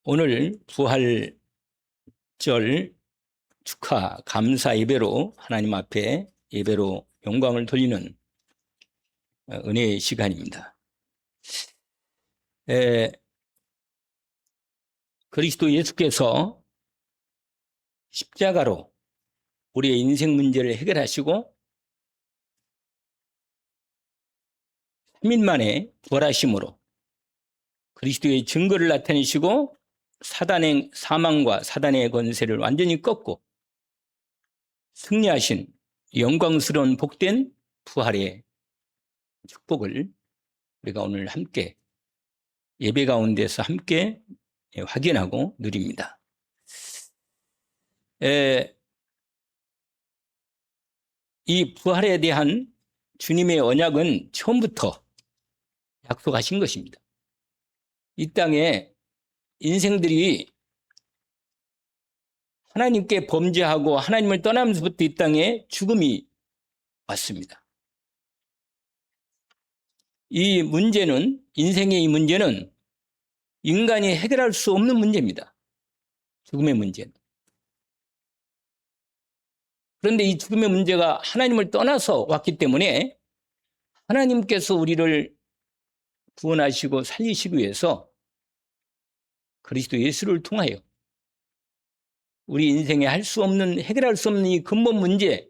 오늘 부활절 축하 감사 예배로 하나님 앞에 예배로 영광을 돌리는 은혜의 시간입니다. 그리스도 예수께서 십자가로 우리의 인생 문제를 해결하시고 3일 만에 부활하심으로 그리스도의 증거를 나타내시고 사단의 사망과 사단의 권세를 완전히 꺾고 승리하신 영광스러운 복된 부활의 축복을 우리가 오늘 함께 예배 가운데서 함께 확인하고 누립니다. 이 부활에 대한 주님의 언약은 처음부터 약속하신 것입니다. 이 땅에 인생들이 하나님께 범죄하고 하나님을 떠나면서부터 이 땅에 죽음이 왔습니다. 이 문제는, 인생의 이 문제는 인간이 해결할 수 없는 문제입니다. 죽음의 문제는. 그런데 이 죽음의 문제가 하나님을 떠나서 왔기 때문에 하나님께서 우리를 구원하시고 살리시기 위해서 그리스도 예수를 통하여 우리 인생에 할 수 없는, 해결할 수 없는 이 근본 문제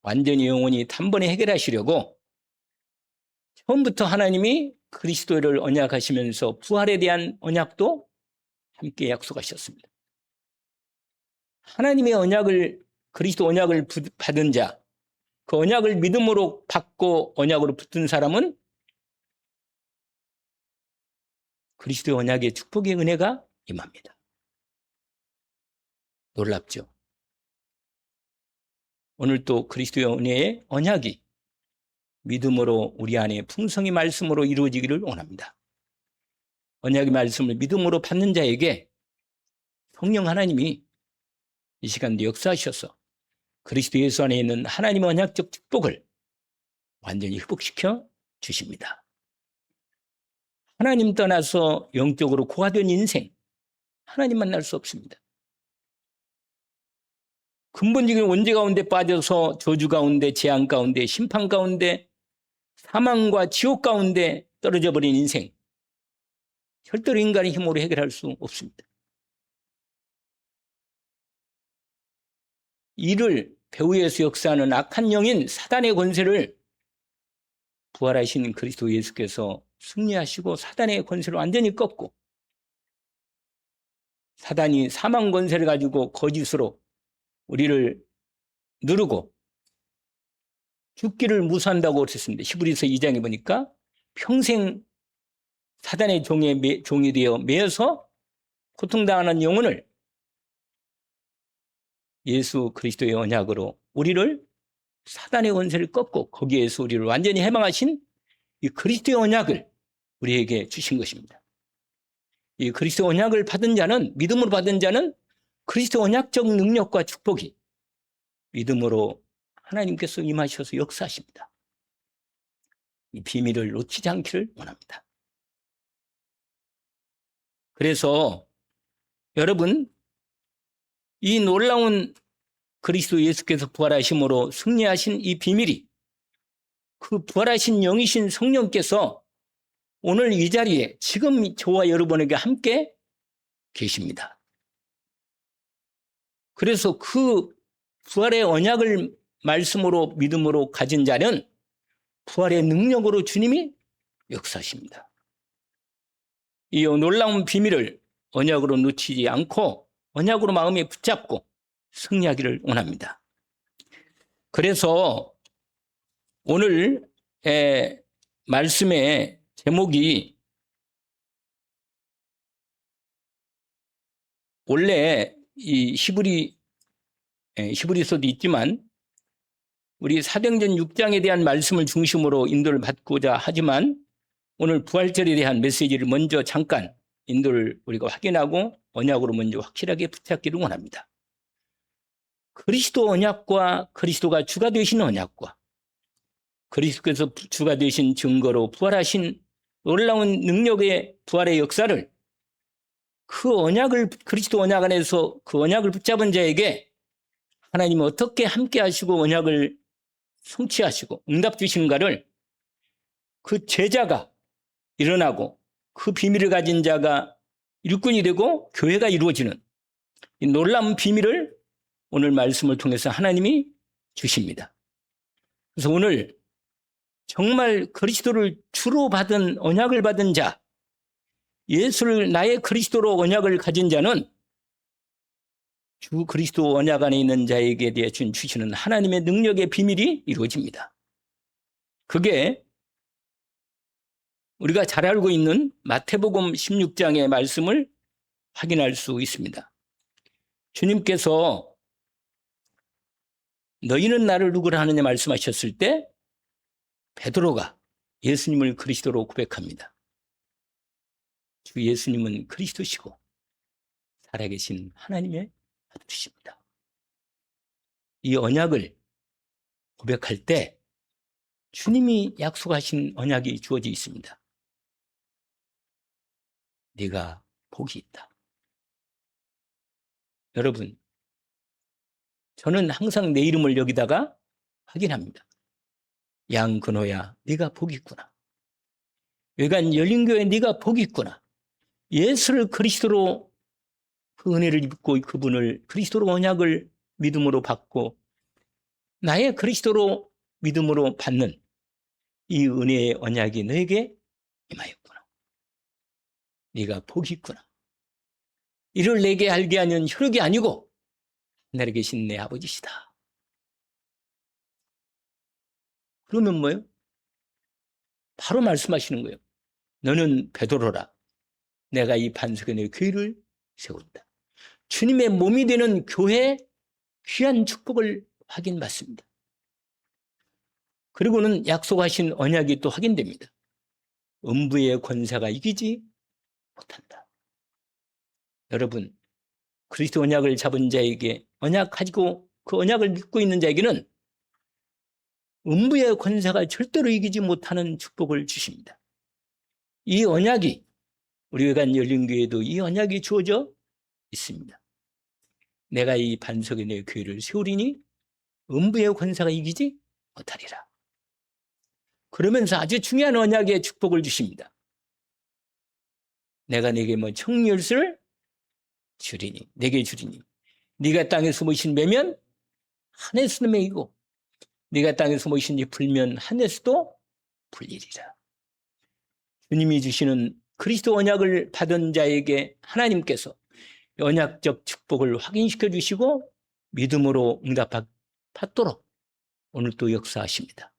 완전히 영원히 단번에 해결하시려고 처음부터 하나님이 그리스도를 언약하시면서 부활에 대한 언약도 함께 약속하셨습니다. 하나님의 언약을, 그리스도 언약을 받은 자, 그 언약을 믿음으로 받고 언약으로 붙은 사람은 그리스도의 언약의 축복의 은혜가 임합니다. 놀랍죠? 오늘 또 그리스도의 은혜의 언약이 믿음으로 우리 안에 풍성히 말씀으로 이루어지기를 원합니다. 언약의 말씀을 믿음으로 받는 자에게 성령 하나님이 이 시간도 역사하셔서 그리스도 예수 안에 있는 하나님의 언약적 축복을 완전히 회복시켜 주십니다. 하나님 떠나서 영적으로 고아된 인생, 하나님 만날 수 없습니다. 근본적인 원죄 가운데 빠져서 저주 가운데, 재앙 가운데, 심판 가운데, 사망과 지옥 가운데 떨어져 버린 인생, 절대로 인간의 힘으로 해결할 수 없습니다. 이를 배후에서 역사하는 악한 영인 사단의 권세를 부활하신 그리스도 예수께서 승리하시고 사단의 권세를 완전히 꺾고 사단이 사망 권세를 가지고 거짓으로 우리를 누르고 죽기를 무수한다고 그랬습니다. 히브리서 2장에 보니까 평생 사단의 종이 되어 매여서 고통당하는 영혼을 예수 그리스도의 언약으로 우리를 사단의 권세를 꺾고 거기에서 우리를 완전히 해방하신 이 그리스도의 언약을 우리에게 주신 것입니다. 이 그리스도의 언약을 받은 자는, 믿음으로 받은 자는 그리스도의 언약적 능력과 축복이 믿음으로 하나님께서 임하셔서 역사하십니다. 이 비밀을 놓치지 않기를 원합니다. 그래서 여러분, 이 놀라운 그리스도 예수께서 부활하심으로 승리하신 이 비밀이 그 부활하신 영이신 성령께서 오늘 이 자리에 지금 저와 여러분에게 함께 계십니다. 그래서 그 부활의 언약을 말씀으로 믿음으로 가진 자는 부활의 능력으로 주님이 역사하십니다. 이 놀라운 비밀을 언약으로 놓치지 않고 언약으로 마음에 붙잡고 승리하기를 원합니다. 그래서 오늘 말씀의 제목이 원래 이 히브리서도 있지만 우리 사도행전 6장에 대한 말씀을 중심으로 인도를 받고자 하지만 오늘 부활절에 대한 메시지를 먼저 잠깐 인도를 우리가 확인하고 언약으로 먼저 확실하게 붙잡기를 원합니다. 그리스도 언약과 그리스도가 주가 되신 언약과 그리스도께서 주가 되신 증거로 부활하신 놀라운 능력의 부활의 역사를 그 언약을, 그리스도 언약 안에서 그 언약을 붙잡은 자에게 하나님이 어떻게 함께 하시고 언약을 성취하시고 응답 주시는가를 그 제자가 일어나고 그 비밀을 가진 자가 일꾼이 되고 교회가 이루어지는 이 놀라운 비밀을 오늘 말씀을 통해서 하나님이 주십니다. 그래서 오늘 정말 그리스도를 주로 받은 언약을 받은 자, 예수를 나의 그리스도로 언약을 가진 자는 주 그리스도 언약 안에 있는 자에게 대해 주시는 하나님의 능력의 비밀이 이루어집니다. 그게 우리가 잘 알고 있는 마태복음 16장의 말씀을 확인할 수 있습니다. 주님께서 너희는 나를 누구라 하느냐 말씀하셨을 때 베드로가 예수님을 그리스도로 고백합니다. 주 예수님은 그리스도시고 살아계신 하나님의 아들이십니다. 이 언약을 고백할 때 주님이 약속하신 언약이 주어져 있습니다. 네가 복이 있다. 여러분, 저는 항상 내 이름을 여기다가 확인합니다. 양근호야, 네가 복이 있구나. 외관 열린교회 네가 복이 있구나. 예수를 그리스도로 그 은혜를 입고 그분을 그리스도로 언약을 믿음으로 받고 나의 그리스도로 믿음으로 받는 이 은혜의 언약이 너에게 임하였구나. 네가 복이 있구나. 이를 내게 알게 하는 혈육이 아니고 하늘에 계신 내 아버지시다. 그러면 뭐예요? 바로 말씀하시는 거예요. 너는 베드로라. 내가 이 반석에 내 교회를 세운다. 주님의 몸이 되는 교회의 귀한 축복을 확인받습니다. 그리고는 약속하신 언약이 또 확인됩니다. 음부의 권세가 이기지 못한다. 여러분, 그리스도 언약을 잡은 자에게 언약 가지고 그 언약을 믿고 있는 자에게는 음부의 권세가 절대로 이기지 못하는 축복을 주십니다. 이 언약이 우리 외관 열린교회에도 이 언약이 주어져 있습니다. 내가 이 반석에 내 교회를 세우리니 음부의 권세가 이기지 못하리라. 그러면서 아주 중요한 언약의 축복을 주십니다. 내가 내게 뭐 청열쇠를 주리니, 내게 주리니, 네가 땅에서 모신 매면 하늘에서도 매이고 네가 땅에서 모신 이 불면 하늘에서도 불리리라. 주님이 주시는 그리스도 언약을 받은 자에게 하나님께서 언약적 축복을 확인시켜 주시고 믿음으로 응답받도록 오늘 또 역사하십니다.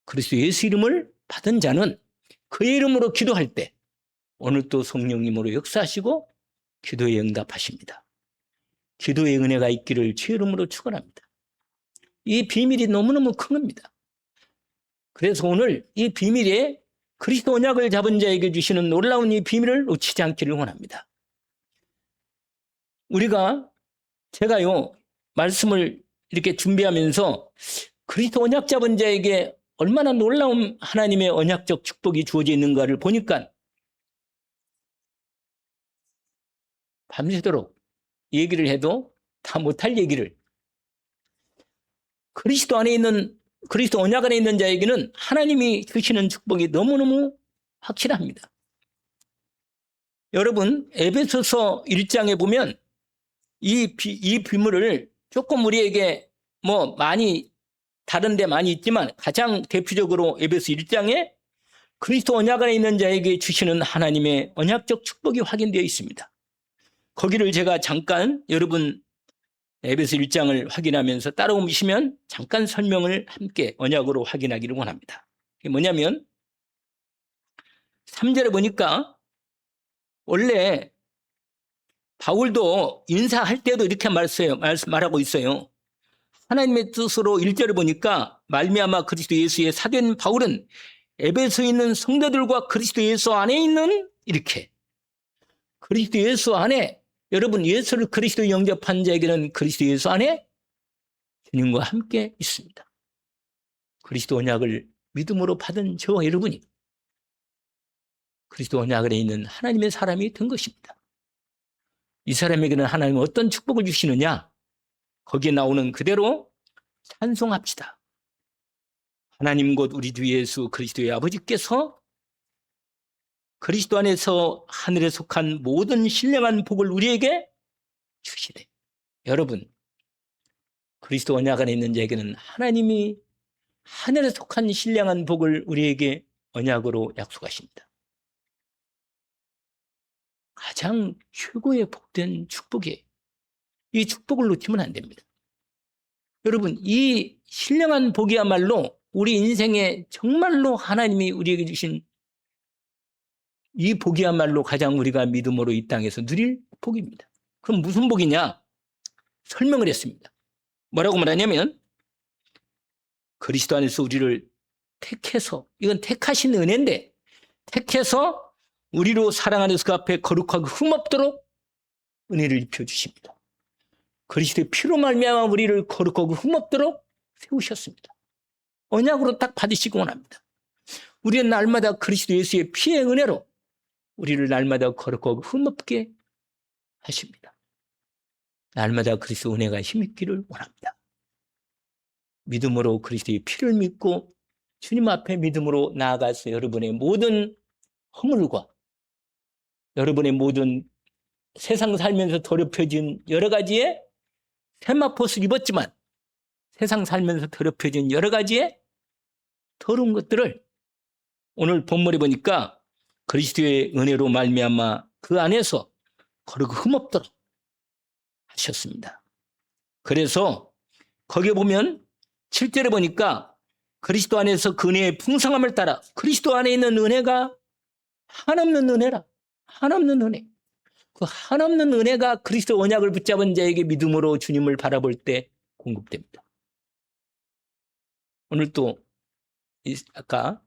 그리스도 예수 이름을 받은 자는 그의 이름으로 기도할 때 오늘 또 성령님으로 역사하시고 기도에 응답하십니다. 기도의 은혜가 있기를 주의 이름으로 축원합니다. 이 비밀이 너무너무 큰 겁니다. 그래서 오늘 이 비밀에 그리스도 언약을 잡은 자에게 주시는 놀라운 이 비밀을 놓치지 않기를 원합니다. 제가요, 말씀을 이렇게 준비하면서 그리스도 언약 잡은 자에게 얼마나 놀라운 하나님의 언약적 축복이 주어져 있는가를 보니까 밤새도록 얘기를 해도 다 못할 얘기를 그리스도 언약 안에 있는 자에게는 하나님이 주시는 축복이 너무너무 확실합니다. 여러분, 에베소서 1장에 보면 이 비밀을 조금 우리에게 뭐 다른 데 많이 있지만 가장 대표적으로 에베소 1장에 그리스도 언약 안에 있는 자에게 주시는 하나님의 언약적 축복이 확인되어 있습니다. 거기를 제가 잠깐 여러분 에베소 1장을 확인하면서 따라오시면 잠깐 설명을 함께 언약으로 확인하기를 원합니다. 그게 뭐냐면 3절에 보니까 원래 바울도 인사할 때도 이렇게 말하고 있어요. 하나님의 뜻으로 1절에 보니까 말미암아 그리스도 예수의 사도된 바울은 에베소에 있는 성도들과 그리스도 예수 안에 있는 이렇게 그리스도 예수 안에 여러분 예수를 그리스도 영접한 자에게는 그리스도 예수 안에 주님과 함께 있습니다. 그리스도 언약을 믿음으로 받은 저와 여러분이 그리스도 언약 안에 있는 하나님의 사람이 된 것입니다. 이 사람에게는 하나님은 어떤 축복을 주시느냐? 거기에 나오는 그대로 찬송합시다. 하나님 곧 우리 주 예수 그리스도의 아버지께서 그리스도 안에서 하늘에 속한 모든 신령한 복을 우리에게 주시되. 여러분, 그리스도 언약 안에 있는 자에게는 하나님이 하늘에 속한 신령한 복을 우리에게 언약으로 약속하십니다. 가장 최고의 복된 축복이에요. 이 축복을 놓치면 안 됩니다. 여러분, 이 신령한 복이야말로 우리 인생에 정말로 하나님이 우리에게 주신 이 복이야말로 가장 우리가 믿음으로 이 땅에서 누릴 복입니다. 그럼 무슨 복이냐? 설명을 했습니다. 뭐라고 말하냐면 그리스도 안에서 우리를 택해서, 이건 택하신 은혜인데, 택해서 우리로 사랑 안에서 그 앞에 거룩하고 흠없도록 은혜를 입혀주십니다. 그리스도의 피로 말미암아 우리를 거룩하고 흠없도록 세우셨습니다. 언약으로 딱 받으시기 원합니다. 우리는 날마다 그리스도 예수의 피의 은혜로 우리를 날마다 거룩하고 흠없게 하십니다. 날마다 그리스도 은혜가 힘있기를 원합니다. 믿음으로 그리스도의 피를 믿고 주님 앞에 믿음으로 나아가서 여러분의 모든 허물과 여러분의 모든 세상 살면서 더럽혀진 여러 가지의 세마포스 입었지만 세상 살면서 더럽혀진 여러 가지의 더러운 것들을 오늘 본문에 보니까 그리스도의 은혜로 말미암아 그 안에서 거룩 흠없도록 하셨습니다. 그래서 거기에 보면 7절에 보니까 그리스도 안에서 그 은혜의 풍성함을 따라 그리스도 안에 있는 은혜가 한없는 은혜라. 한없는 은혜. 그 한없는 은혜가 그리스도 언약을 붙잡은 자에게 믿음으로 주님을 바라볼 때 공급됩니다. 오늘 또 아까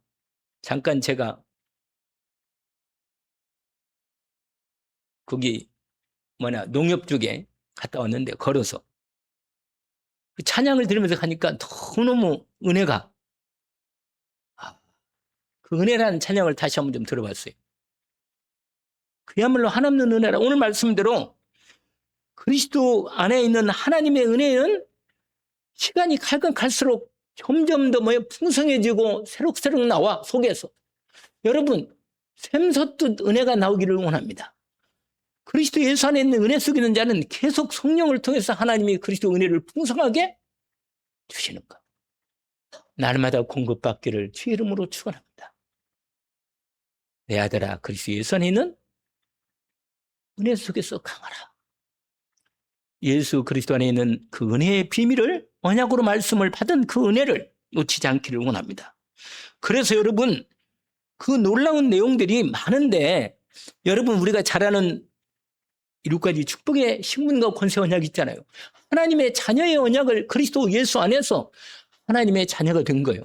잠깐 제가 거기 농협 쪽에 갔다 왔는데 걸어서 그 찬양을 들으면서 가니까 너무너무 은혜가 그 은혜라는 찬양을 다시 한번 좀 들어봤어요. 그야말로 한없는 은혜라. 오늘 말씀대로 그리스도 안에 있는 하나님의 은혜는 시간이 가면 갈수록 점점 더 풍성해지고 새록새록 나와 속에서. 여러분 샘솟듯 은혜가 나오기를 원합니다. 그리스도 예수 안에 있는 은혜 속에 있는 자는 계속 성령을 통해서 하나님이 그리스도 은혜를 풍성하게 주시는 것. 날마다 공급받기를 주의 이름으로 축원합니다. 내 아들아 그리스도 예수 안에 있는 은혜 속에서 강하라. 예수 그리스도 안에 있는 그 은혜의 비밀을 언약으로 말씀을 받은 그 은혜를 놓치지 않기를 원합니다. 그래서 여러분 그 놀라운 내용들이 많은데 여러분 우리가 잘 아는 7가지 축복의 신분과 권세 언약이 있잖아요. 하나님의 자녀의 언약을 그리스도 예수 안에서 하나님의 자녀가 된 거예요.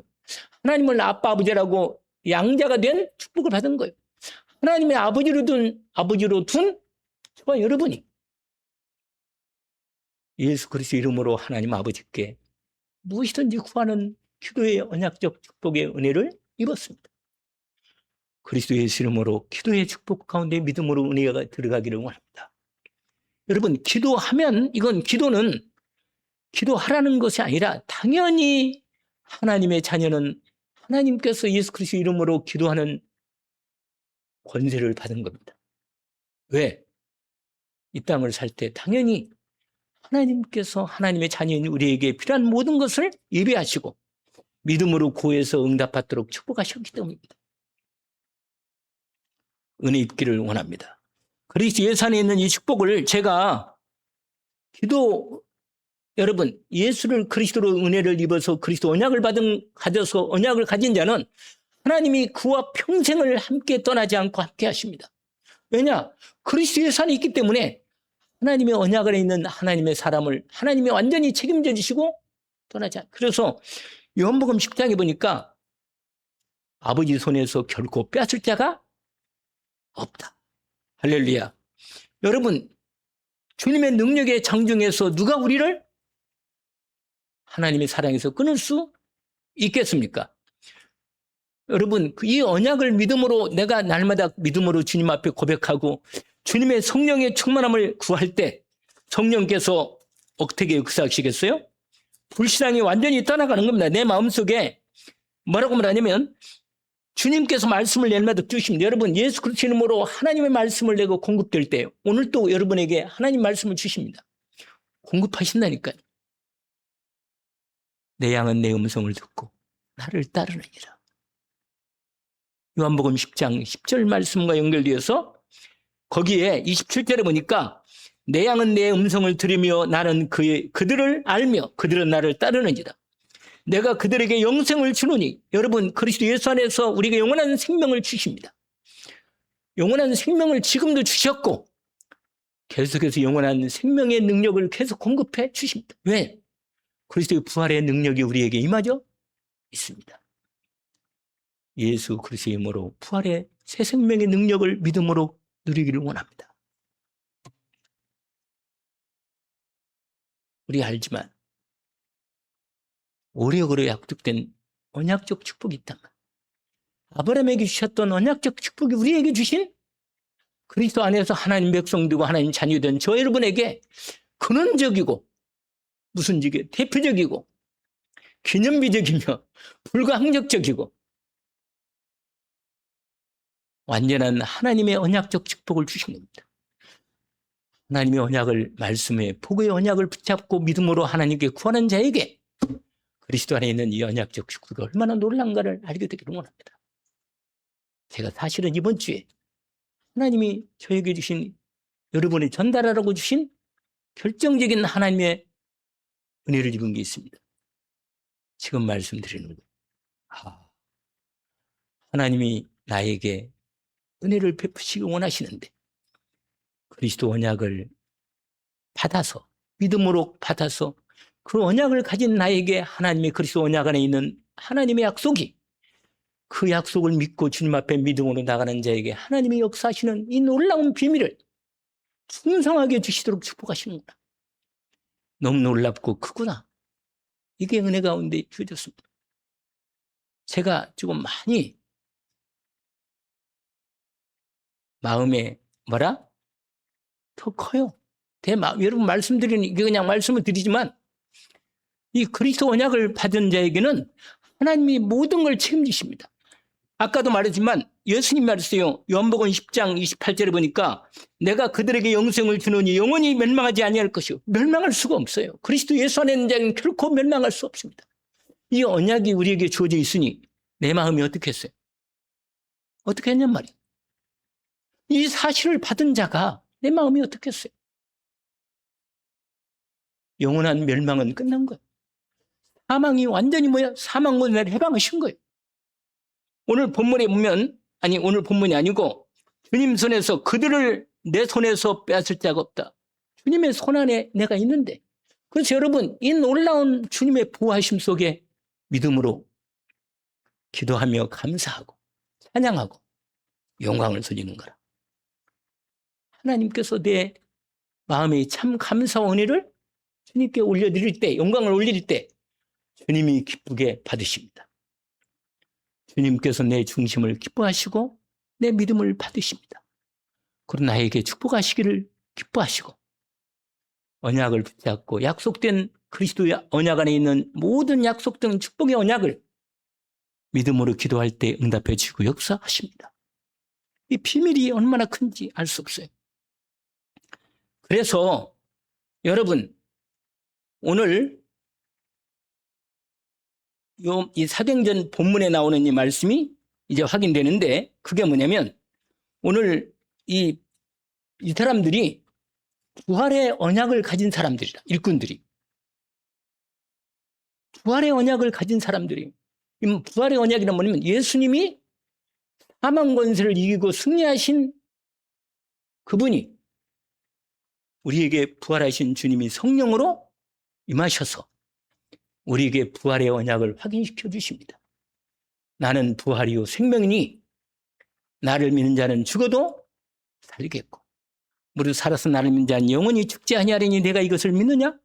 하나님을 아빠 아버지라고 양자가 된 축복을 받은 거예요. 하나님의 아버지로 둔 저와 여러분이 예수 그리스도 이름으로 하나님 아버지께 무엇이든지 구하는 기도의 언약적 축복의 은혜를 입었습니다. 그리스도 예수 이름으로 기도의 축복 가운데 믿음으로 은혜가 들어가기를 원합니다. 여러분 기도하면 이건 기도는 기도하라는 것이 아니라 당연히 하나님의 자녀는 하나님께서 예수 그리스도 이름으로 기도하는 권세를 받은 겁니다. 왜? 이 땅을 살 때 당연히 하나님께서 하나님의 자녀인 우리에게 필요한 모든 것을 예배하시고 믿음으로 구해서 응답받도록 축복하셨기 때문입니다. 은혜 입기를 원합니다. 그리스도 예수 안에 있는 이 축복을 제가 여러분 예수를 그리스도로 은혜를 입어서 그리스도 언약을 가져서 언약을 가진 자는 하나님이 그와 평생을 함께 떠나지 않고 함께 하십니다. 왜냐? 그리스도 예수 안에 있기 때문에 하나님의 언약 안에 있는 하나님의 사람을 하나님이 완전히 책임져 주시고 떠나지 않고. 그래서 요한복음 10장에 보니까 아버지 손에서 결코 빼앗을 자가 없다. 할렐루야. 여러분 주님의 능력의 장중에서 누가 우리를 하나님의 사랑에서 끊을 수 있겠습니까? 여러분 이 언약을 믿음으로 내가 날마다 믿음으로 주님 앞에 고백하고 주님의 성령의 충만함을 구할 때 성령께서 어떻게 역사하시겠어요? 불신앙이 완전히 떠나가는 겁니다. 내 마음속에 뭐라고 말하냐면 주님께서 말씀을 내마다 주십니다. 여러분, 예수 그리스도 이름으로 하나님의 말씀을 내고 공급될 때 오늘 또 여러분에게 하나님 말씀을 주십니다. 공급하신다니까요. 내 양은 내 음성을 듣고 나를 따르느니라. 요한복음 10장 10절 말씀과 연결되어서 거기에 27절에 보니까 내 양은 내 음성을 들으며 나는 그들을 알며 그들은 나를 따르느니라. 내가 그들에게 영생을 주노니, 여러분 그리스도 예수 안에서 우리에게 영원한 생명을 주십니다. 영원한 생명을 지금도 주셨고 계속해서 영원한 생명의 능력을 계속 공급해 주십니다. 왜? 그리스도의 부활의 능력이 우리에게 임하죠? 있습니다. 예수 그리스도의 이름으로 부활의 새 생명의 능력을 믿음으로 누리기를 원합니다. 우리 알지만 오력으로 약속된 언약적 축복이 있단 말이에요. 아브라함에게 주셨던 언약적 축복이 우리에게 주신 그리스도 안에서 하나님 백성되고 하나님 자녀된 저 여러분에게 근원적이고 무슨 지게 대표적이고 기념비적이며 불가항력적이고 완전한 하나님의 언약적 축복을 주신 겁니다. 하나님의 언약을 말씀에 복의 언약을 붙잡고 믿음으로 하나님께 구하는 자에게 그리스도 안에 있는 이 언약적 축복이 얼마나 놀라운가를 알게 되기를 원합니다. 제가 사실은 이번 주에 하나님이 저에게 주신, 여러분이 전달하라고 주신 결정적인 하나님의 은혜를 입은 게 있습니다. 지금 말씀드리는 거예요. 하나님이 나에게 은혜를 베푸시기 원하시는데 그리스도 언약을 받아서, 믿음으로 받아서 그 언약을 가진 나에게 하나님의 그리스도 언약 안에 있는 하나님의 약속이, 그 약속을 믿고 주님 앞에 믿음으로 나가는 자에게 하나님이 역사하시는 이 놀라운 비밀을 풍성하게 주시도록 축복하시는구나. 너무 놀랍고 크구나. 이게 은혜 가운데 주어졌습니다. 제가 조금 많이 마음에 더 커요. 여러분 말씀드리는, 이게 그냥 말씀을 드리지만 이 그리스도 언약을 받은 자에게는 하나님이 모든 걸 책임지십니다. 아까도 말했지만 예수님 말했어요. 요한복음 10장 28절에 보니까 내가 그들에게 영생을 주노니 영원히 멸망하지 아니할 것이요. 멸망할 수가 없어요. 그리스도 예수 안에 있는 자는 결코 멸망할 수 없습니다. 이 언약이 우리에게 주어져 있으니 내 마음이 어떻게 했어요? 어떻게 했냔 말이에요. 이 사실을 받은 자가 내 마음이 어떻게 했어요? 영원한 멸망은 끝난 거예요. 사망이 완전히 사망으로 나를 해방하신 거예요. 오늘 본문에 보면, 오늘 본문이 아니고 주님 손에서 그들을 내 손에서 빼앗을 자가 없다. 주님의 손 안에 내가 있는데, 그래서 여러분 이 놀라운 주님의 보호하심 속에 믿음으로 기도하며 감사하고 찬양하고 영광을 돌리는 거라. 하나님께서 내 마음에 참 감사와 은혜를 주님께 올려드릴 때, 영광을 올릴 때 주님이 기쁘게 받으십니다. 주님께서 내 중심을 기뻐하시고 내 믿음을 받으십니다. 그리고 나에게 축복하시기를 기뻐하시고 언약을 붙잡고 약속된 그리스도의 언약 안에 있는 모든 약속된 축복의 언약을 믿음으로 기도할 때 응답해 주시고 역사하십니다. 이 비밀이 얼마나 큰지 알 수 없어요. 그래서 여러분 오늘 이 사도행전 본문에 나오는 이 말씀이 이제 확인되는데, 그게 뭐냐면 오늘 이 사람들이 부활의 언약을 가진 사람들이다. 일꾼들이. 부활의 언약을 가진 사람들이. 부활의 언약이란 뭐냐면 예수님이 사망 권세를 이기고 승리하신 그분이 우리에게 부활하신 주님이 성령으로 임하셔서 우리에게 부활의 언약을 확인시켜 주십니다. 나는 부활이요 생명이니 나를 믿는 자는 죽어도 살겠고 무릇 살아서 나를 믿는 자는 영원히 죽지 아니하리니 내가 이것을 믿느냐?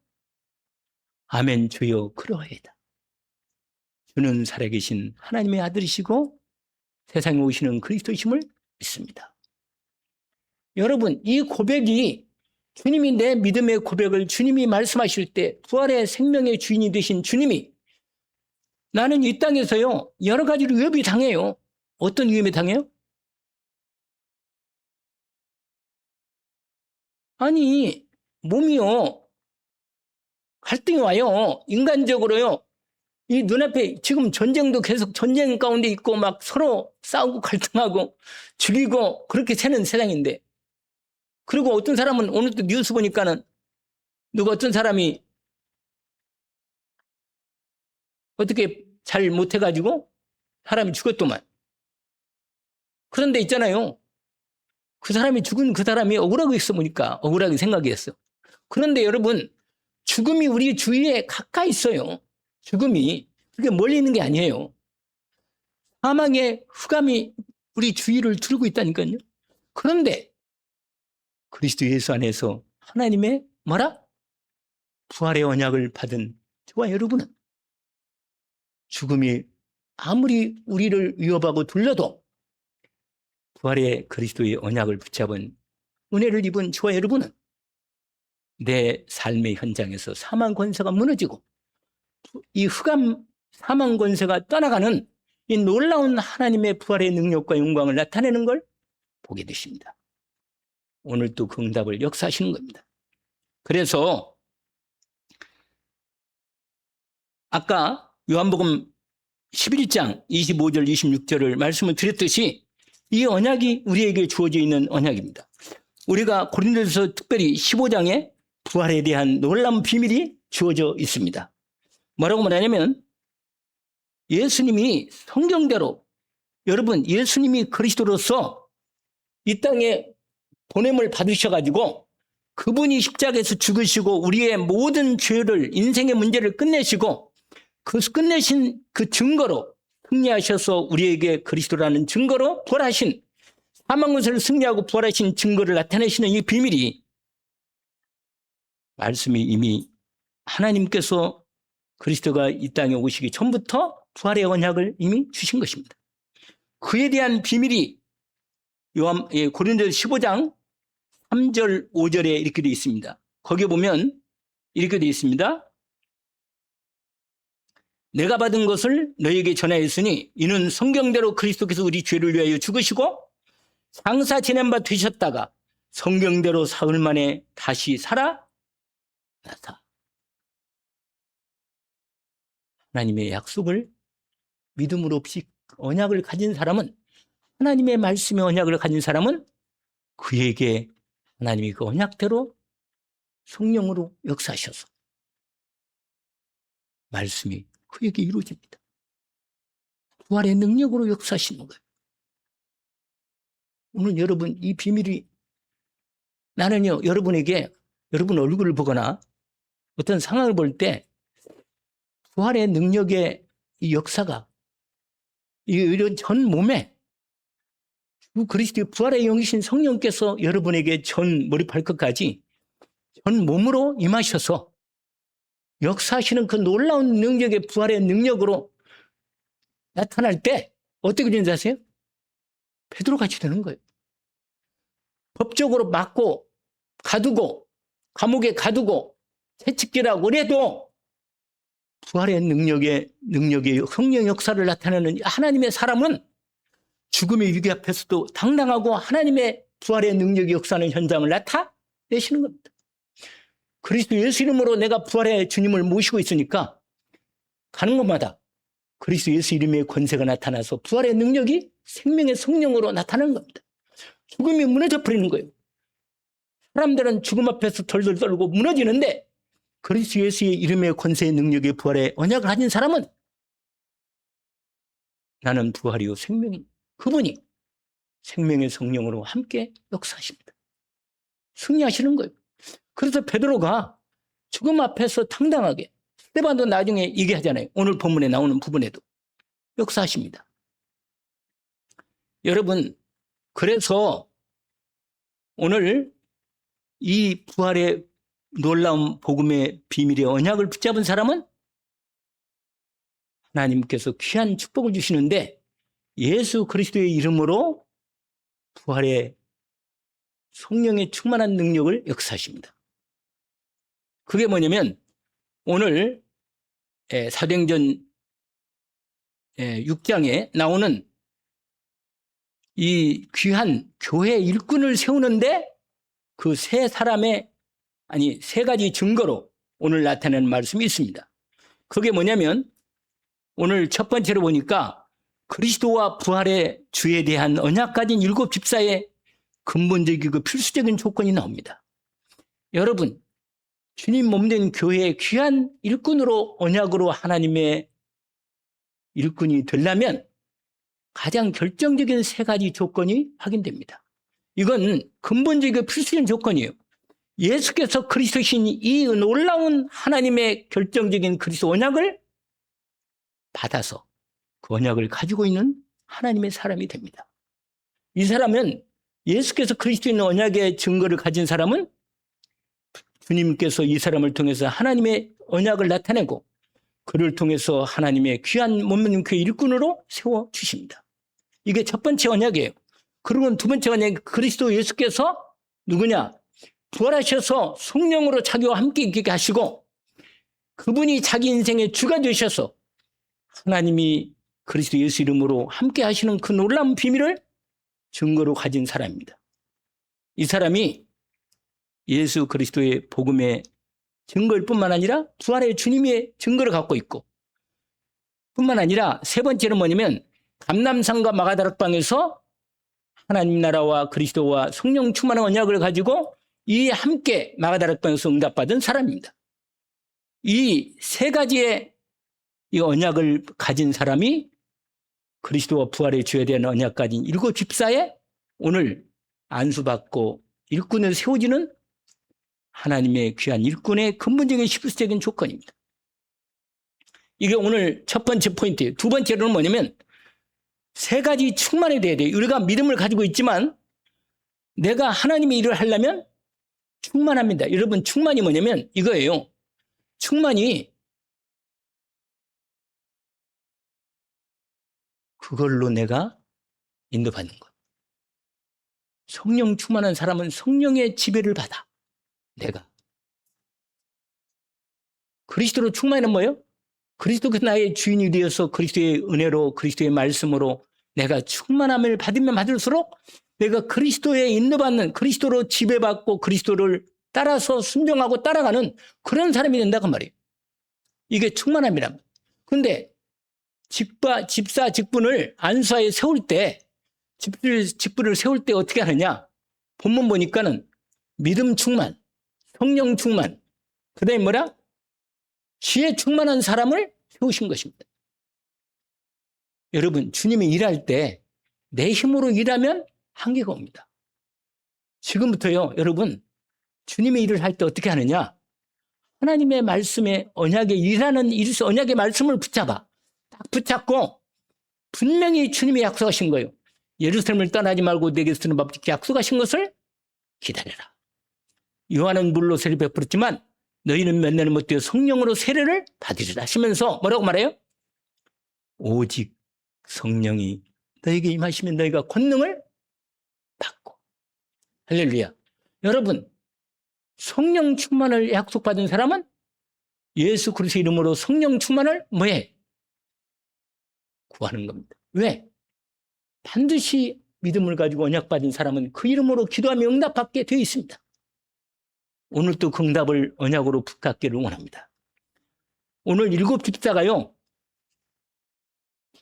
아멘. 주여 그러하이다. 주는 살아계신 하나님의 아들이시고 세상에 오시는 그리스도이심을 믿습니다. 여러분, 이 고백이 주님이 내 믿음의 고백을 주님이 말씀하실 때 부활의 생명의 주인이 되신 주님이 나는 이 땅에서요 여러 가지로 위협이 당해요. 어떤 위협이 당해요? 아니 몸이요 갈등이 와요. 인간적으로요. 이 눈앞에 지금 전쟁도 계속 전쟁 가운데 있고 막 서로 싸우고 갈등하고 죽이고 그렇게 사는 세상인데, 그리고 어떤 사람은 오늘도 뉴스 보니까는 누가 어떤 사람이 어떻게 잘 못해가지고 사람이 죽었더만. 그런데 있잖아요. 그 사람이 죽은 그 사람이 억울하게 있어 보니까 억울하게 생각했어. 그런데 여러분, 죽음이 우리 주위에 가까이 있어요. 죽음이. 그게 멀리 있는 게 아니에요. 사망의 흑암이 우리 주위를 두르고 있다니까요. 그런데 그리스도 예수 안에서 하나님의 뭐라? 부활의 언약을 받은 저와 여러분은 죽음이 아무리 우리를 위협하고 둘러도 부활의 그리스도의 언약을 붙잡은 은혜를 입은 저와 여러분은 내 삶의 현장에서 사망 권세가 무너지고 이 흑암 사망 권세가 떠나가는 이 놀라운 하나님의 부활의 능력과 영광을 나타내는 걸 보게 되십니다. 오늘 또 그 응답을 역사하시는 겁니다. 그래서 아까 요한복음 11장 25절 26절을 말씀을 드렸듯이 이 언약이 우리에게 주어져 있는 언약입니다. 우리가 고린도전서 특별히 15장에 부활에 대한 놀라운 비밀이 주어져 있습니다. 뭐라고 말하냐면 예수님이 성경대로, 여러분 예수님이 그리스도로서 이 땅에 보냄을 받으셔가지고 그분이 십자가에서 죽으시고 우리의 모든 죄를, 인생의 문제를 끝내시고 그 끝내신 그 증거로 승리하셔서 우리에게 그리스도라는 증거로 부활하신, 사망 권세를 승리하고 부활하신 증거를 나타내시는 이 비밀이 말씀이 이미 하나님께서 그리스도가 이 땅에 오시기 전부터 부활의 언약을 이미 주신 것입니다. 그에 대한 비밀이 고린도서 15장 3절 5절에 이렇게 되어 있습니다. 거기에 보면 이렇게 되어 있습니다. 내가 받은 것을 너희에게 전하였으니 이는 성경대로 그리스도께서 우리 죄를 위하여 죽으시고 장사 지낸 바 되셨다가 성경대로 사흘 만에 다시 살아나사. 하나님의 약속을 믿음으로 언약을 가진 사람은, 하나님의 말씀의 언약을 가진 사람은 그에게 하나님이 그 언약대로 성령으로 역사하셔서 말씀이 그에게 이루어집니다. 부활의 능력으로 역사하시는 거예요. 오늘 여러분 이 비밀이, 나는요 여러분에게 여러분 얼굴을 보거나 어떤 상황을 볼 때 부활의 능력의 이 역사가 이런 전 몸에 그리스도의 부활의 영이신 성령께서 여러분에게 전 머리 발끝까지 전 몸으로 임하셔서 역사하시는 그 놀라운 능력의 부활의 능력으로 나타날 때 어떻게 되는지 아세요? 베드로같이 되는 거예요. 법적으로 맞고 가두고 감옥에 가두고 채찍질하고 그래도 부활의 능력의 성령 역사를 나타내는 하나님의 사람은 죽음의 위기 앞에서도 당당하고 하나님의 부활의 능력의 역사하는 현장을 나타내시는 겁니다. 그리스도 예수 이름으로 내가 부활의 주님을 모시고 있으니까 가는 곳마다 그리스도 예수 이름의 권세가 나타나서 부활의 능력이 생명의 성령으로 나타나는 겁니다. 죽음이 무너져 버리는 거예요. 사람들은 죽음 앞에서 덜덜 떨고 무너지는데 그리스도 예수의 이름의 권세의 능력의 부활의 언약을 가진 사람은 나는 부활이요 생명이, 그분이 생명의 성령으로 함께 역사하십니다. 승리하시는 거예요. 그래서 베드로가 죽음 앞에서 당당하게, 스데반도 나중에 얘기하잖아요. 오늘 본문에 나오는 부분에도 역사하십니다. 여러분, 그래서 오늘 이 부활의 놀라운 복음의 비밀의 언약을 붙잡은 사람은 하나님께서 귀한 축복을 주시는데 예수 그리스도의 이름으로 부활의 성령의 충만한 능력을 역사하십니다. 그게 뭐냐면 오늘 사도행전 6장에 나오는 이 귀한 교회 일꾼을 세우는데 그 세 가지 증거로 오늘 나타내는 말씀이 있습니다. 그게 뭐냐면 오늘 첫 번째로 보니까 그리스도와 부활의 주에 대한 언약 가진 7 집사의 근본적이고 필수적인 조건이 나옵니다. 여러분, 주님 몸된 교회의 귀한 일꾼으로 언약으로 하나님의 일꾼이 되려면 가장 결정적인 3가지 조건이 확인됩니다. 이건 근본적이고 필수적인 조건이에요. 예수께서 그리스도신 이 놀라운 하나님의 결정적인 그리스도 언약을 받아서 그 언약을 가지고 있는 하나님의 사람이 됩니다. 이 사람은 예수께서 그리스도인 언약의 증거를 가진 사람은 주님께서 이 사람을 통해서 하나님의 언약을 나타내고 그를 통해서 하나님의 귀한 몸된 교회 일꾼으로 세워주십니다. 이게 첫 번째 언약이에요. 그리고 두 번째 언약이 그리스도 예수께서 누구냐? 부활하셔서 성령으로 자기와 함께 있게 하시고 그분이 자기 인생의 주가 되셔서 하나님이 그리스도 예수 이름으로 함께 하시는 그 놀라운 비밀을 증거로 가진 사람입니다. 이 사람이 예수 그리스도의 복음의 증거일 뿐만 아니라 부활의 주님의 증거를 갖고 있고 뿐만 아니라 세 번째는 뭐냐면 감람산과 마가다락방에서 하나님 나라와 그리스도와 성령 충만한 언약을 가지고 이 함께 마가다락방에서 응답받은 사람입니다. 이 세 가지의 이 언약을 가진 사람이 그리스도와 부활의 주에 대한 언약 가진 7 집사에 오늘 안수받고 일꾼을 세워지는 하나님의 귀한 일꾼의 근본적인 실질적인 조건입니다. 이게 오늘 첫 번째 포인트예요. 두 번째로는 뭐냐면 3가지 충만이 돼야 돼요. 우리가 믿음을 가지고 있지만 내가 하나님의 일을 하려면 충만합니다. 여러분 충만이 뭐냐면 이거예요. 충만이 그걸로 내가 인도받는 것. 성령 충만한 사람은 성령의 지배를 받아. 내가. 그리스도로 충만은 뭐예요? 그리스도가 나의 주인이 되어서 그리스도의 은혜로 그리스도의 말씀으로 내가 충만함을 받으면 받을수록 내가 그리스도에 인도받는 그리스도로 지배받고 그리스도를 따라서 순종하고 따라가는 그런 사람이 된다고 말이에요. 이게 충만함이랍니다. 그런데 집사 직분을 안수하에 세울 때 직분을 세울 때 어떻게 하느냐? 본문 보니까는 믿음 충만, 성령 충만, 그 다음에 뭐라? 지혜 충만한 사람을 세우신 것입니다. 여러분 주님이 일할 때 내 힘으로 일하면 한계가 옵니다. 지금부터요 여러분 주님의 일을 할 때 어떻게 하느냐? 하나님의 말씀에 언약에 일하는 언약의 말씀을 붙잡아. 딱 붙잡고 분명히 주님이 약속하신 거예요. 예루살렘을 떠나지 말고 내게 쓰는 밥 지키 약속하신 것을 기다려라. 요한은 물로 세례를 베풀었지만 너희는 몇 년을 못 되어 성령으로 세례를 받으리라 하시면서 뭐라고 말해요? 오직 성령이 너에게 임하시면 너희가 권능을 받고. 할렐루야. 여러분 성령 충만을 약속받은 사람은 예수 그리스도 이름으로 성령 충만을 뭐해? 구하는 겁니다. 왜? 반드시 믿음을 가지고 언약받은 사람은 그 이름으로 기도하며 응답받게 되어 있습니다. 오늘도 그 응답을 언약으로 붙잡기를 원합니다. 오늘 7 집사가요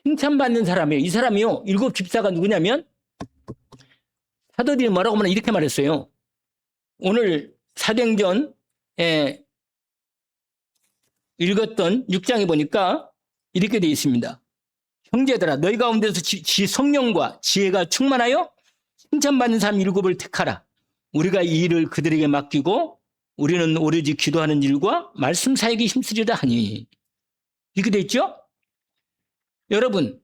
칭찬받는 사람이에요. 이 사람이요 7 집사가 누구냐면 사도들이 뭐라고 하면 이렇게 말했어요. 오늘 사도행전에 읽었던 6장에 보니까 이렇게 되어 있습니다. 형제들아 너희 가운데서 성령과 지혜가 충만하여 칭찬받는 사람 7을 택하라. 우리가 이 일을 그들에게 맡기고 우리는 오로지 기도하는 일과 말씀 사역에 힘쓰리라 하니. 이렇게 되어 있죠? 여러분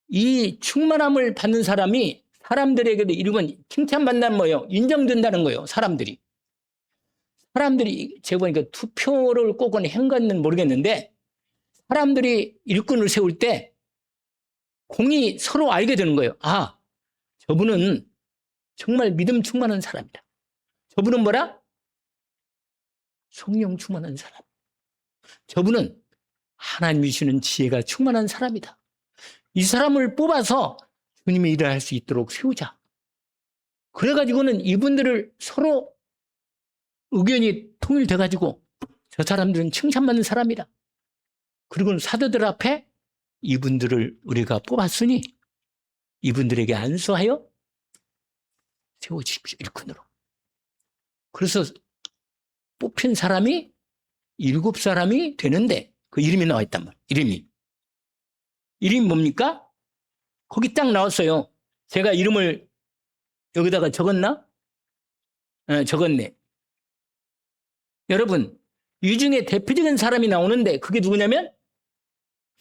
이 충만함을 받는 사람이 사람들에게도 이루건 칭찬받는다는 뭐예요? 인정된다는 거예요. 사람들이 제가 보니까 투표를 꼭은 한 건는 모르겠는데 사람들이 일꾼을 세울 때 공이 서로 알게 되는 거예요. 아, 정말 믿음 충만한 사람이다. 저분은 뭐라? 성령 충만한 사람. 저분은 하나님이 주시는 지혜가 충만한 사람이다. 이 사람을 뽑아서 주님의 일을 할 수 있도록 세우자. 그래가지고는 이분들을 서로 의견이 통일돼가지고 저 사람들은 칭찬받는 사람이다. 그리고는 사도들 앞에 이분들을 우리가 뽑았으니 이분들에게 안수하여 세워주십시오. 일꾼으로. 그래서 뽑힌 사람이 7사람이 되는데 그 이름이 나와 있단 말이에요. 이름이 뭡니까? 거기 딱 나왔어요. 제가 이름을 여기다가 적었나? 적었네. 여러분, 이 중에 대표적인 사람이 나오는데 그게 누구냐면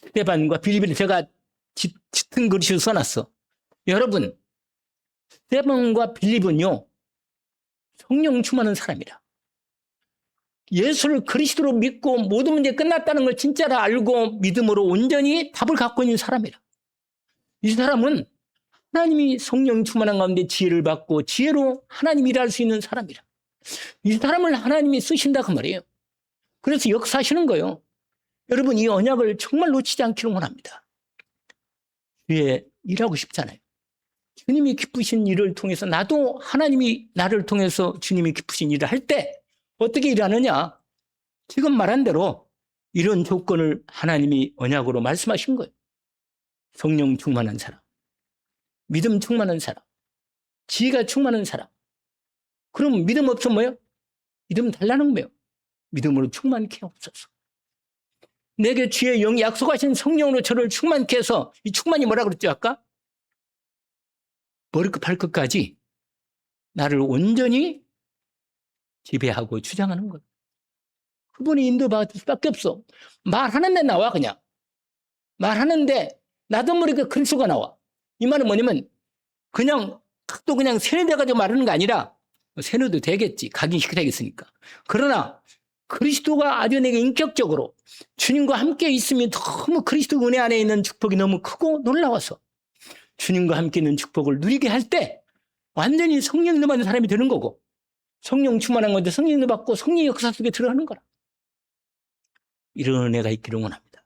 스데반과 빌립을 제가 짙은 글씨로 써놨어. 여러분, 스데반과 빌립은요, 성령 충만한 사람이라. 예수를 그리스도로 믿고 모든 문제 끝났다는 걸 진짜로 알고 믿음으로 온전히 답을 갖고 있는 사람이라. 이 사람은 하나님이 성령 충만한 가운데 지혜를 받고 지혜로 하나님 일할 수 있는 사람이라. 이 사람을 하나님이 쓰신다 그 말이에요. 그래서 역사하시는 거예요. 여러분, 이 언약을 정말 놓치지 않기를 원합니다. 주에 일하고 싶잖아요. 주님이 기쁘신 일을 통해서 나도 하나님이 나를 통해서 주님이 기쁘신 일을 할 때 어떻게 일하느냐? 지금 말한 대로 이런 조건을 하나님이 언약으로 말씀하신 거예요. 성령 충만한 사람, 믿음 충만한 사람, 지혜가 충만한 사람. 그럼 믿음 없으면 뭐예요? 믿음 달라는 거예요. 믿음으로 충만케 없어서. 내게 주의 영이 약속하신 성령으로 저를 충만케 해서, 이 충만이 뭐라 그랬죠 아까? 머리끝 발끝까지 나를 온전히 지배하고 주장하는 거예요. 그분이 인도받을 수밖에 없어. 말하는데 나와 그냥. 말하는데 나도 모르게 그리스도가 나와. 이 말은 뭐냐면 그냥 각도 그냥 세뇌돼가지고 말하는 게 아니라 세뇌도 되겠지. 각인시켜야겠으니까. 그러나 그리스도가 아주 내게 인격적으로 주님과 함께 있으면 너무 그리스도 은혜 안에 있는 축복이 너무 크고 놀라워서 주님과 함께 있는 축복을 누리게 할 때 완전히 성령을 받는 사람이 되는 거고 성령 충만한 건데 성령을 받고 성령의 역사 속에 들어가는 거라. 이런 은혜가 있기를 원합니다.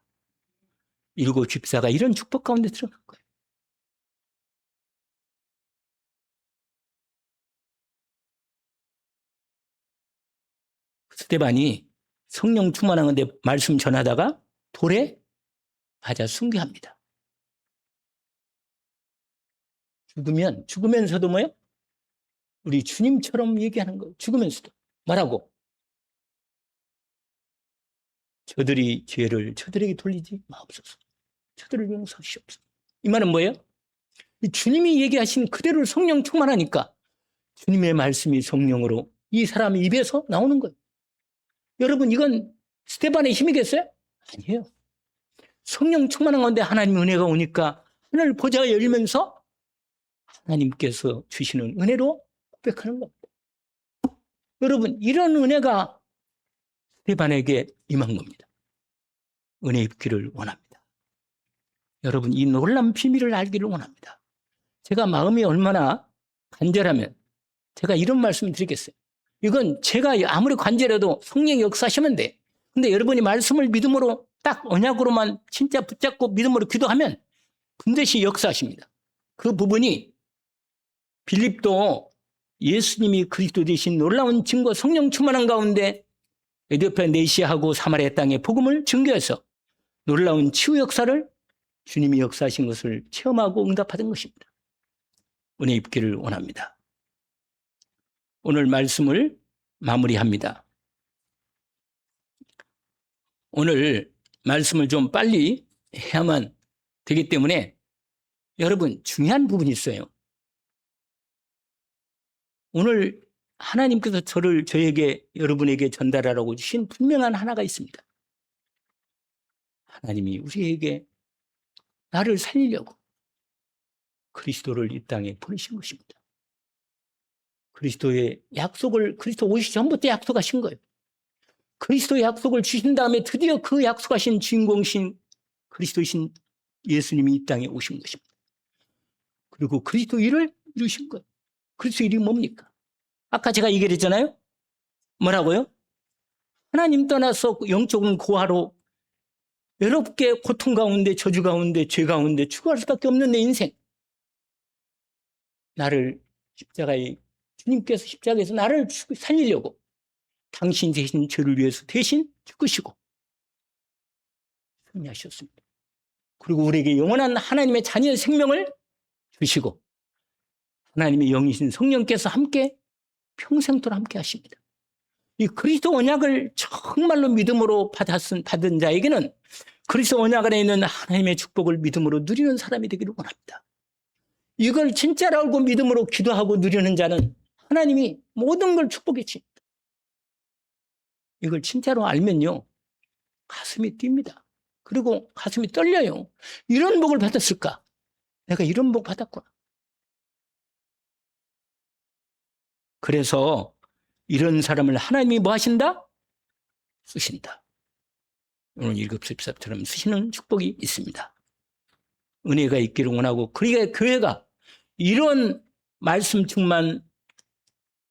7 집사가 이런 축복 가운데 들어간 거예요. 스데반이 성령 충만한 건데 말씀 전하다가 돌에 맞아 순교합니다. 죽으면서도 뭐예요? 우리 주님처럼 얘기하는 거예요. 죽으면서도. 말하고. 저들이 죄를 저들에게 돌리지 마옵소서. 저들을 용서하시옵소서. 이 말은 뭐예요? 주님이 얘기하신 그대로 성령 충만하니까 주님의 말씀이 성령으로 이 사람 입에서 나오는 거예요. 여러분, 이건 스데반의 힘이겠어요? 아니에요. 성령 충만한 건데 하나님 은혜가 오니까 하늘 보좌가 열리면서 하나님께서 주시는 은혜로 고백하는 겁니다. 여러분, 이런 은혜가 스데반에게 임한 겁니다. 은혜 입기를 원합니다. 여러분, 이 놀라운 비밀을 알기를 원합니다. 제가 마음이 얼마나 간절하면 제가 이런 말씀을 드리겠어요. 이건 제가 아무리 간절해도 성령이 역사하시면 돼. 근데 여러분이 말씀을 믿음으로 딱 언약으로만 진짜 붙잡고 믿음으로 기도하면 반드시 역사하십니다. 그 부분이 빌립도 예수님이 그리스도 되신 놀라운 증거 성령 충만한 가운데 에디오피아 네시아하고 사마리아 땅의 복음을 증거해서 놀라운 치유 역사를 주님이 역사하신 것을 체험하고 응답하던 것입니다. 은혜 입기를 원합니다. 오늘 말씀을 마무리합니다. 오늘 말씀을 좀 빨리 해야만 되기 때문에 여러분 중요한 부분이 있어요. 오늘 하나님께서 저에게 여러분에게 전달하라고 주신 분명한 하나가 있습니다. 하나님이 우리에게 나를 살리려고 그리스도를 이 땅에 보내신 것입니다. 그리스도의 약속을 그리스도 오시기 전부터 약속하신 거예요. 그리스도의 약속을 주신 다음에 드디어 그 약속하신 주인공이신 그리스도이신 예수님이 이 땅에 오신 것입니다. 그리고 그리스도 일을 이루신 거예요. 그리스도의 일이 뭡니까? 아까 제가 얘기했잖아요. 뭐라고요? 하나님 떠나서 영적인 고아로 외롭게 고통 가운데, 저주 가운데, 죄 가운데 죽어갈 수밖에 없는 내 인생. 나를 주님께서 십자가에서 나를 살리려고 당신 대신 죄를 위해서 대신 죽으시고 승리하셨습니다. 그리고 우리에게 영원한 하나님의 자녀의 생명을 주시고 하나님의 영이신 성령께서 함께 평생토록 함께 하십니다. 이 그리스도 언약을 정말로 믿음으로 받은 자에게는 그리스도 언약 안에 있는 하나님의 축복을 믿음으로 누리는 사람이 되기를 원합니다. 이걸 진짜로 알고 믿음으로 기도하고 누리는 자는 하나님이 모든 걸 축복해 주십니다. 이걸 진짜로 알면요, 가슴이 뜁니다. 그리고 가슴이 떨려요. 이런 복을 받았을까? 내가 이런 복 받았구나. 그래서 이런 사람을 하나님이 뭐 하신다? 쓰신다. 오늘 1급 14처럼 쓰시는 축복이 있습니다. 은혜가 있기를 원하고, 그러니까 교회가 이런 말씀 충만,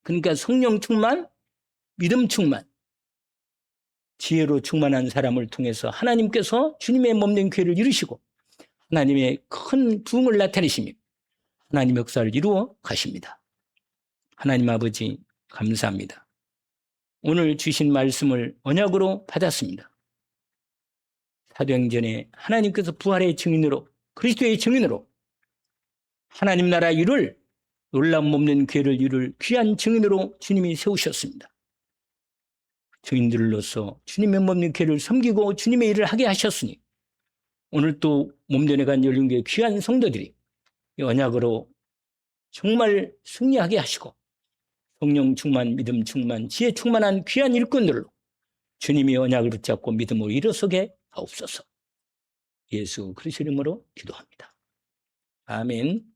그러니까 성령 충만, 믿음 충만, 지혜로 충만한 사람을 통해서 하나님께서 주님의 몸된 교회를 이루시고 하나님의 큰 부흥을 나타내시며 하나님의 역사를 이루어 가십니다. 하나님 아버지 감사합니다. 오늘 주신 말씀을 언약으로 받았습니다. 사도행전에 하나님께서 부활의 증인으로, 그리스도의 증인으로 하나님 나라 일을, 놀라움 없는 교회를 이룰 귀한 증인으로 주님이 세우셨습니다. 증인들로서 주님의 몸된 교회를 섬기고 주님의 일을 하게 하셨으니 오늘 또 몸된 회관 열린교회 귀한 성도들이 이 언약으로 정말 승리하게 하시고 성령 충만, 믿음 충만, 지혜 충만한 귀한 일꾼들로 주님의 언약을 붙잡고 믿음으로 일어서게 하옵소서. 예수 그리스도 이름으로 기도합니다. 아멘.